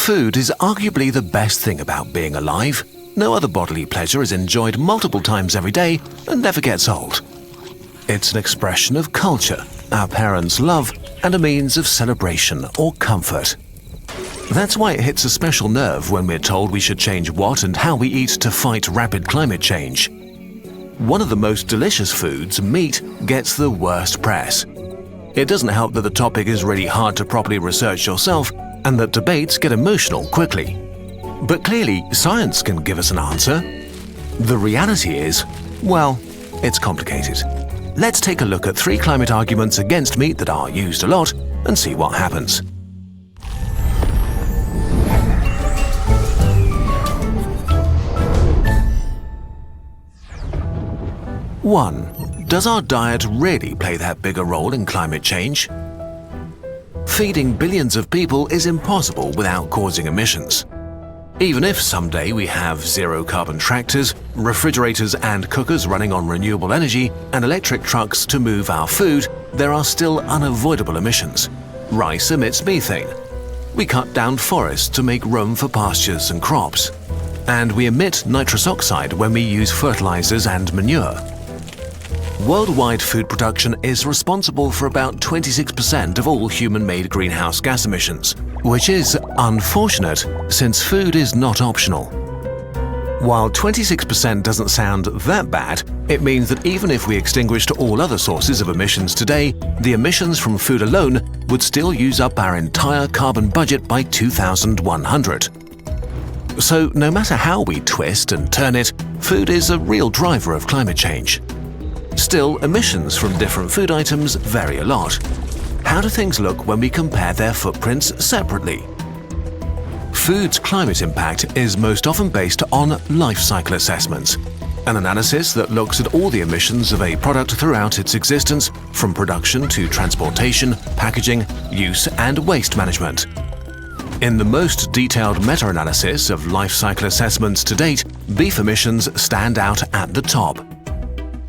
Food is arguably the best thing about being alive. No other bodily pleasure is enjoyed multiple times every day and never gets old. It's an expression of culture, our parents' love, and a means of celebration or comfort. That's why it hits a special nerve when we're told we should change what and how we eat to fight rapid climate change. One of the most delicious foods, meat, gets the worst press. It doesn't help that the topic is really hard to properly research yourself and that debates get emotional quickly. But clearly, science can give us an answer. The reality is, well, it's complicated. Let's take a look at 3 climate arguments against meat that are used a lot and see what happens. 1. Does our diet really play that big a role in climate change? Feeding billions of people is impossible without causing emissions. Even if someday we have zero-carbon tractors, refrigerators and cookers running on renewable energy, and electric trucks to move our food, there are still unavoidable emissions. Rice emits methane. We cut down forests to make room for pastures and crops. And we emit nitrous oxide when we use fertilizers and manure. Worldwide food production is responsible for about 26% of all human-made greenhouse gas emissions, which is unfortunate since food is not optional. While 26% doesn't sound that bad, it means that even if we extinguished all other sources of emissions today, the emissions from food alone would still use up our entire carbon budget by 2100. So no matter how we twist and turn it, food is a real driver of climate change. Still, emissions from different food items vary a lot. How do things look when we compare their footprints separately? Food's climate impact is most often based on life cycle assessments, an analysis that looks at all the emissions of a product throughout its existence, from production to transportation, packaging, use and waste management. In the most detailed meta-analysis of life cycle assessments to date, beef emissions stand out at the top.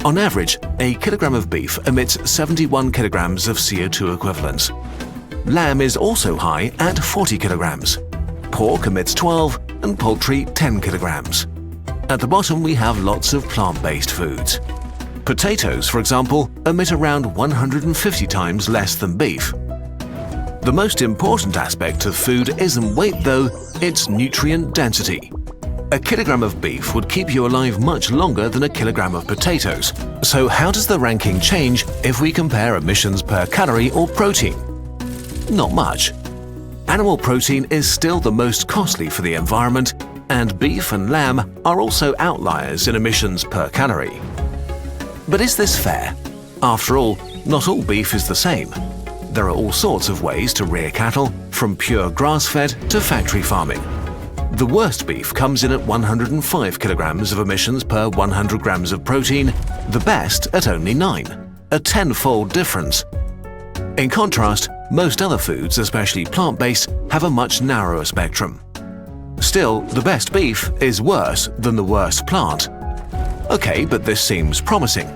On average, a kilogram of beef emits 71 kilograms of CO2 equivalents. Lamb is also high at 40 kilograms. Pork emits 12 and poultry 10 kilograms. At the bottom we have lots of plant-based foods. Potatoes, for example, emit around 150 times less than beef. The most important aspect of food isn't weight though, it's nutrient density. A kilogram of beef would keep you alive much longer than a kilogram of potatoes. So how does the ranking change if we compare emissions per calorie or protein? Not much. Animal protein is still the most costly for the environment, and beef and lamb are also outliers in emissions per calorie. But is this fair? After all, not all beef is the same. There are all sorts of ways to rear cattle, from pure grass-fed to factory farming. The worst beef comes in at 105 kilograms of emissions per 100 grams of protein, the best at only 9, a 10-fold difference. In contrast, most other foods, especially plant-based, have a much narrower spectrum. Still, the best beef is worse than the worst plant. Okay, but this seems promising.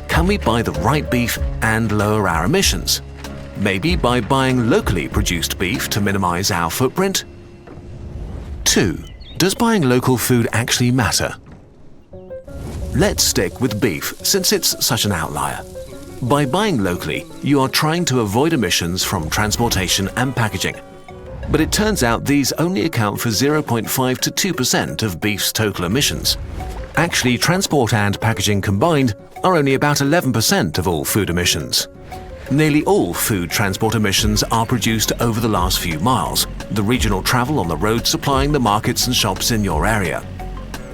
Can we buy the right beef and lower our emissions? Maybe by buying locally produced beef to minimize our footprint? 2. Does buying local food actually matter? Let's stick with beef since it's such an outlier. By buying locally, you are trying to avoid emissions from transportation and packaging. But it turns out these only account for 0.5 to 2% of beef's total emissions. Actually, transport and packaging combined are only about 11% of all food emissions. Nearly all food transport emissions are produced over the last few miles, the regional travel on the road supplying the markets and shops in your area.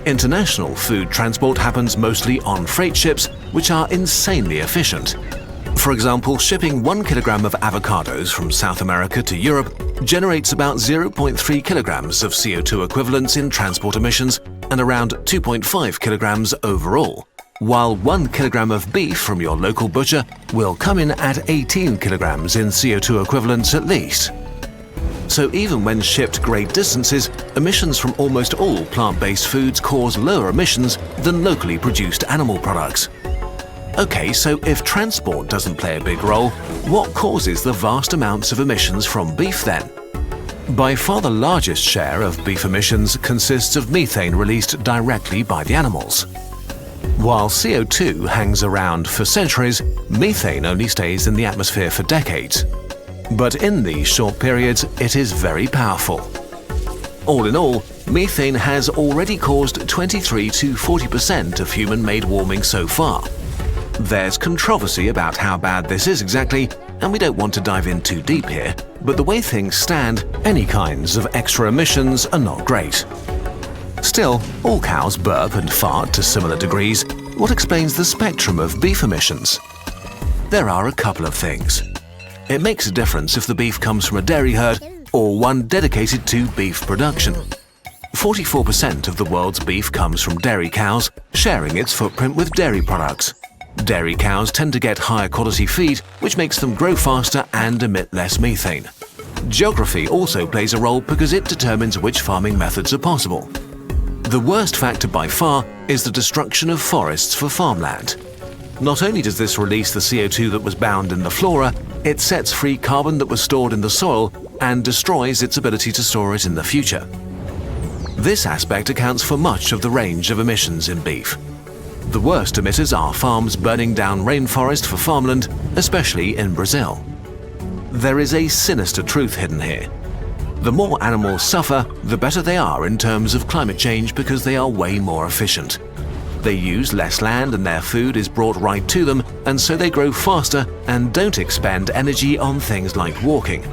International food transport happens mostly on freight ships, which are insanely efficient. For example, shipping 1 kilogram of avocados from South America to Europe generates about 0.3 kilograms of CO2 equivalents in transport emissions and around 2.5 kilograms overall, while 1 kilogram of beef from your local butcher will come in at 18 kilograms in CO2 equivalents at least. So even when shipped great distances, emissions from almost all plant-based foods cause lower emissions than locally produced animal products. Okay, so if transport doesn't play a big role, what causes the vast amounts of emissions from beef then? By far the largest share of beef emissions consists of methane released directly by the animals. While CO2 hangs around for centuries, methane only stays in the atmosphere for decades. But in these short periods, it is very powerful. All in all, methane has already caused 23 to 40% of human-made warming so far. There's controversy about how bad this is exactly, and we don't want to dive in too deep here, but the way things stand, any kinds of extra emissions are not great. Still, all cows burp and fart to similar degrees. What explains the spectrum of beef emissions? There are a couple of things. It makes a difference if the beef comes from a dairy herd or one dedicated to beef production. 44% of the world's beef comes from dairy cows, sharing its footprint with dairy products. Dairy cows tend to get higher quality feed, which makes them grow faster and emit less methane. Geography also plays a role because it determines which farming methods are possible. The worst factor by far is the destruction of forests for farmland. Not only does this release the CO2 that was bound in the flora, it sets free carbon that was stored in the soil and destroys its ability to store it in the future. This aspect accounts for much of the range of emissions in beef. The worst emitters are farms burning down rainforest for farmland, especially in Brazil. There is a sinister truth hidden here. The more animals suffer, the better they are in terms of climate change because they are way more efficient. They use less land and their food is brought right to them, and so they grow faster and don't expend energy on things like walking.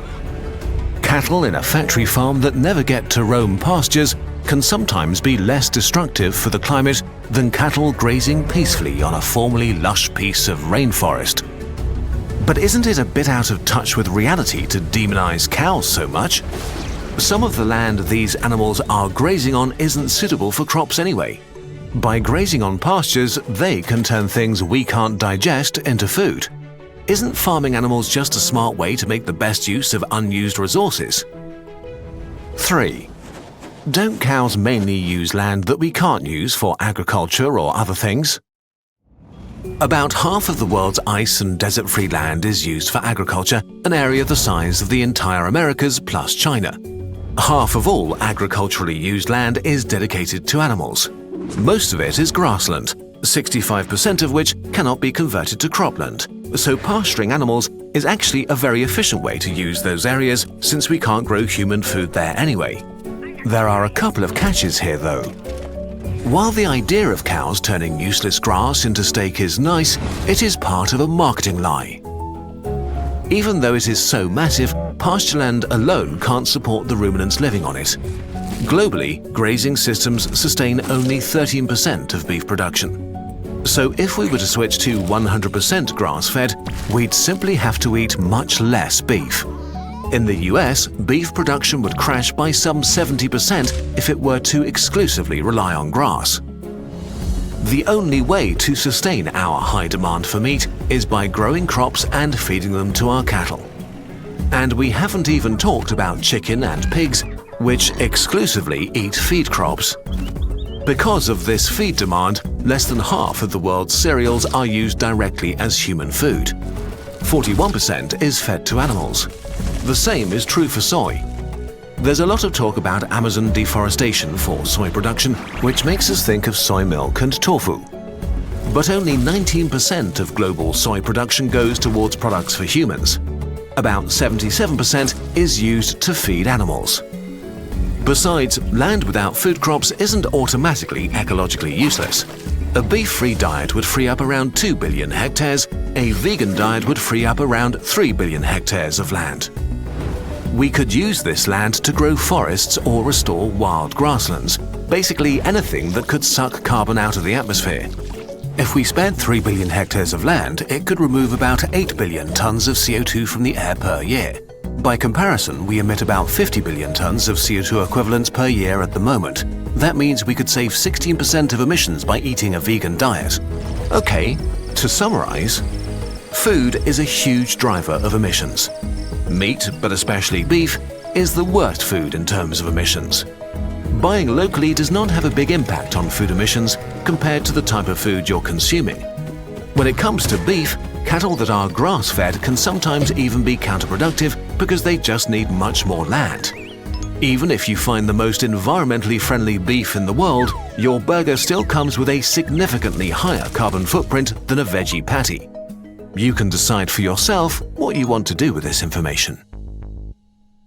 Cattle in a factory farm that never get to roam pastures can sometimes be less destructive for the climate than cattle grazing peacefully on a formerly lush piece of rainforest. But isn't it a bit out of touch with reality to demonize cows so much? Some of the land these animals are grazing on isn't suitable for crops anyway. By grazing on pastures, they can turn things we can't digest into food. Isn't farming animals just a smart way to make the best use of unused resources? 3. Don't cows mainly use land that we can't use for agriculture or other things? About half of the world's ice and desert-free land is used for agriculture, an area the size of the entire Americas plus China. Half of all agriculturally used land is dedicated to animals. Most of it is grassland, 65% of which cannot be converted to cropland. So pasturing animals is actually a very efficient way to use those areas since we can't grow human food there anyway. There are a couple of catches here though. While the idea of cows turning useless grass into steak is nice, it is part of a marketing lie. Even though it is so massive, pastureland alone can't support the ruminants living on it. Globally, grazing systems sustain only 13% of beef production. So if we were to switch to 100% grass-fed, we'd simply have to eat much less beef. In the US, beef production would crash by some 70% if it were to exclusively rely on grass. The only way to sustain our high demand for meat is by growing crops and feeding them to our cattle. And we haven't even talked about chicken and pigs, which exclusively eat feed crops. Because of this feed demand, less than half of the world's cereals are used directly as human food. 41% is fed to animals. The same is true for soy. There's a lot of talk about Amazon deforestation for soy production, which makes us think of soy milk and tofu. But only 19% of global soy production goes towards products for humans. About 77% is used to feed animals. Besides, land without food crops isn't automatically ecologically useless. A beef-free diet would free up around 2 billion hectares, a vegan diet would free up around 3 billion hectares of land. We could use this land to grow forests or restore wild grasslands, basically anything that could suck carbon out of the atmosphere. If we spared 3 billion hectares of land, it could remove about 8 billion tons of CO2 from the air per year. By comparison, we emit about 50 billion tons of CO2 equivalents per year at the moment. That means we could save 16% of emissions by eating a vegan diet. Okay, to summarize, food is a huge driver of emissions. Meat, but especially beef, is the worst food in terms of emissions. Buying locally does not have a big impact on food emissions compared to the type of food you're consuming. When it comes to beef, cattle that are grass-fed can sometimes even be counterproductive because they just need much more land. Even if you find the most environmentally friendly beef in the world, your burger still comes with a significantly higher carbon footprint than a veggie patty. You can decide for yourself what you want to do with this information.